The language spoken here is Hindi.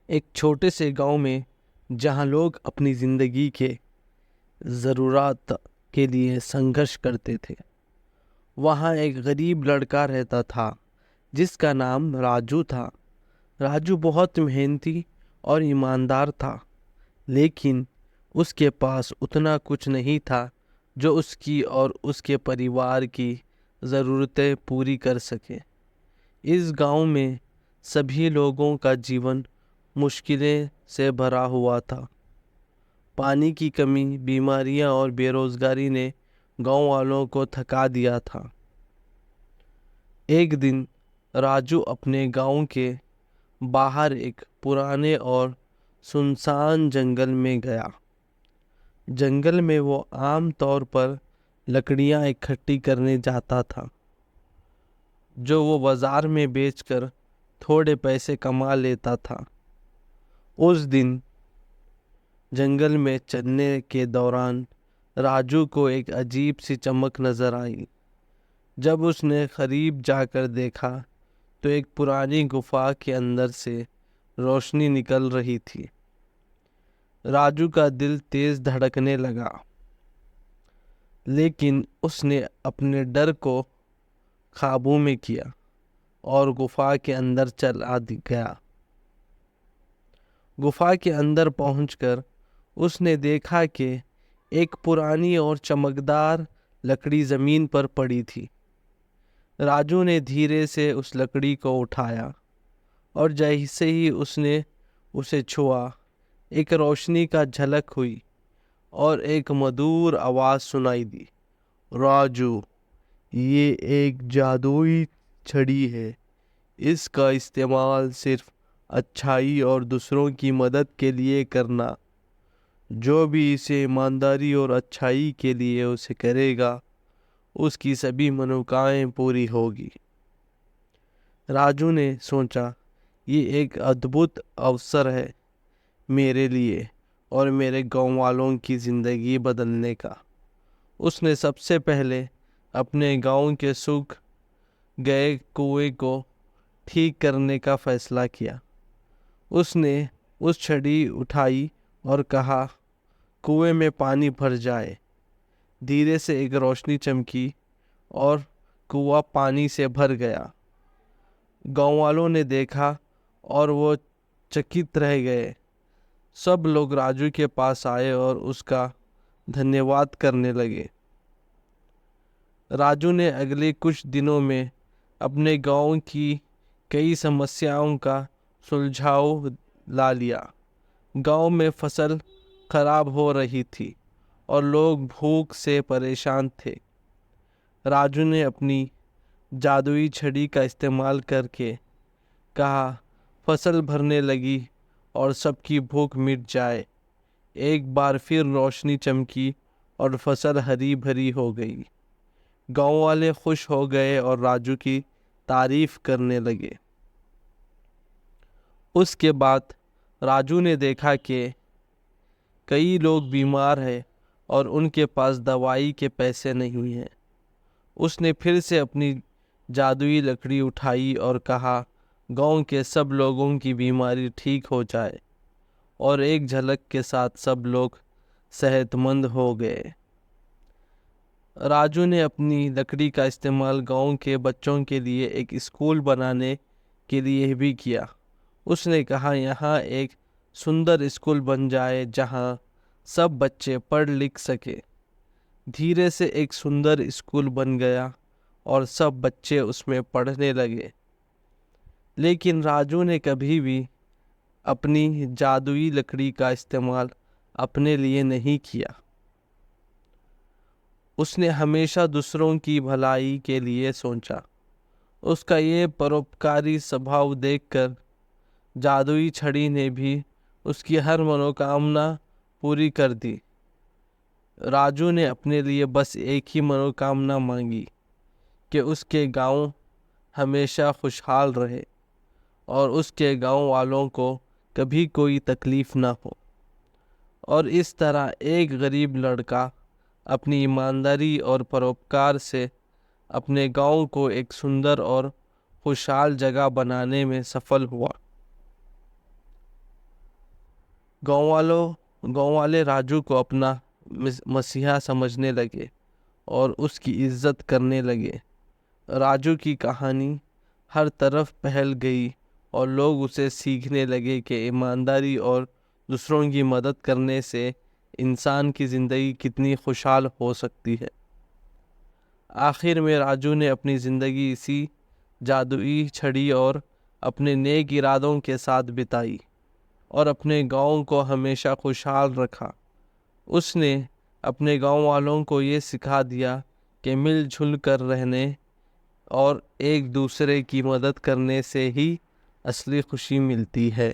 एक छोटे से गांव में जहां लोग अपनी ज़िंदगी के ज़रूरत के लिए संघर्ष करते थे, वहां एक गरीब लड़का रहता था जिसका नाम राजू था। राजू बहुत मेहनती और ईमानदार था, लेकिन उसके पास उतना कुछ नहीं था जो उसकी और उसके परिवार की ज़रूरतें पूरी कर सके। इस गांव में सभी लोगों का जीवन मुश्किलें से भरा हुआ था। पानी की कमी, बीमारियां और बेरोजगारी ने गांव वालों को थका दिया था। एक दिन राजू अपने गांव के बाहर एक पुराने और सुनसान जंगल में गया। जंगल में वो आम तौर पर लकड़ियां इकट्ठी करने जाता था, जो वो बाजार में बेचकर थोड़े पैसे कमा लेता था। उस दिन जंगल में चलने के दौरान राजू को एक अजीब सी चमक नजर आई। जब उसने करीब जाकर देखा तो एक पुरानी गुफा के अंदर से रोशनी निकल रही थी। राजू का दिल तेज धड़कने लगा, लेकिन उसने अपने डर को काबू में किया और गुफा के अंदर चला गया। गुफा के अंदर पहुंचकर उसने देखा कि एक पुरानी और चमकदार लकड़ी जमीन पर पड़ी थी। राजू ने धीरे से उस लकड़ी को उठाया और जैसे ही उसने उसे छुआ, एक रोशनी का झलक हुई और एक मधुर आवाज सुनाई दी। राजू, ये एक जादुई छड़ी है। इसका इस्तेमाल सिर्फ अच्छाई और दूसरों की मदद के लिए करना। जो भी इसे ईमानदारी और अच्छाई के लिए उसे करेगा, उसकी सभी मनोकामनाएं पूरी होगी। राजू ने सोचा, ये एक अद्भुत अवसर है मेरे लिए और मेरे गांव वालों की ज़िंदगी बदलने का। उसने सबसे पहले अपने गांव के सूख गए कुएं को ठीक करने का फैसला किया। उसने उस छड़ी उठाई और कहा, कुएं में पानी भर जाए। धीरे से एक रोशनी चमकी और कुआं पानी से भर गया। गांव वालों ने देखा और वो चकित रह गए। सब लोग राजू के पास आए और उसका धन्यवाद करने लगे। राजू ने अगले कुछ दिनों में अपने गांव की कई समस्याओं का सुलझाव ला लिया। गांव में फसल खराब हो रही थी और लोग भूख से परेशान थे। राजू ने अपनी जादुई छड़ी का इस्तेमाल करके कहा, फसल भरने लगी और सबकी भूख मिट जाए। एक बार फिर रोशनी चमकी और फसल हरी भरी हो गई। गांव वाले खुश हो गए और राजू की तारीफ करने लगे। उसके बाद राजू ने देखा कि कई लोग बीमार हैं और उनके पास दवाई के पैसे नहीं हैं। उसने फिर से अपनी जादुई लकड़ी उठाई और कहा, गांव के सब लोगों की बीमारी ठीक हो जाए। और एक झलक के साथ सब लोग सेहतमंद हो गए। राजू ने अपनी लकड़ी का इस्तेमाल गांव के बच्चों के लिए एक स्कूल बनाने के लिए भी किया। उसने कहा, यहाँ एक सुंदर स्कूल बन जाए जहाँ सब बच्चे पढ़ लिख सके। धीरे से एक सुंदर स्कूल बन गया और सब बच्चे उसमें पढ़ने लगे। लेकिन राजू ने कभी भी अपनी जादुई लकड़ी का इस्तेमाल अपने लिए नहीं किया। उसने हमेशा दूसरों की भलाई के लिए सोचा। उसका ये परोपकारी स्वभाव देखकर जादुई छड़ी ने भी उसकी हर मनोकामना पूरी कर दी। राजू ने अपने लिए बस एक ही मनोकामना मांगी कि उसके गांव हमेशा खुशहाल रहे और उसके गांव वालों को कभी कोई तकलीफ ना हो। और इस तरह एक गरीब लड़का अपनी ईमानदारी और परोपकार से अपने गांव को एक सुंदर और खुशहाल जगह बनाने में सफल हुआ। गांव वाले राजू को अपना मसीहा समझने लगे और उसकी इज्जत करने लगे। राजू की कहानी हर तरफ फैल गई और लोग उसे सीखने लगे कि ईमानदारी और दूसरों की मदद करने से इंसान की ज़िंदगी कितनी खुशहाल हो सकती है। आखिर में राजू ने अपनी ज़िंदगी इसी जादुई छड़ी और अपने नेक इरादों के साथ बिताई और अपने गांव को हमेशा खुशहाल रखा। उसने अपने गांव वालों को ये सिखा दिया कि मिलजुल कर रहने और एक दूसरे की मदद करने से ही असली खुशी मिलती है।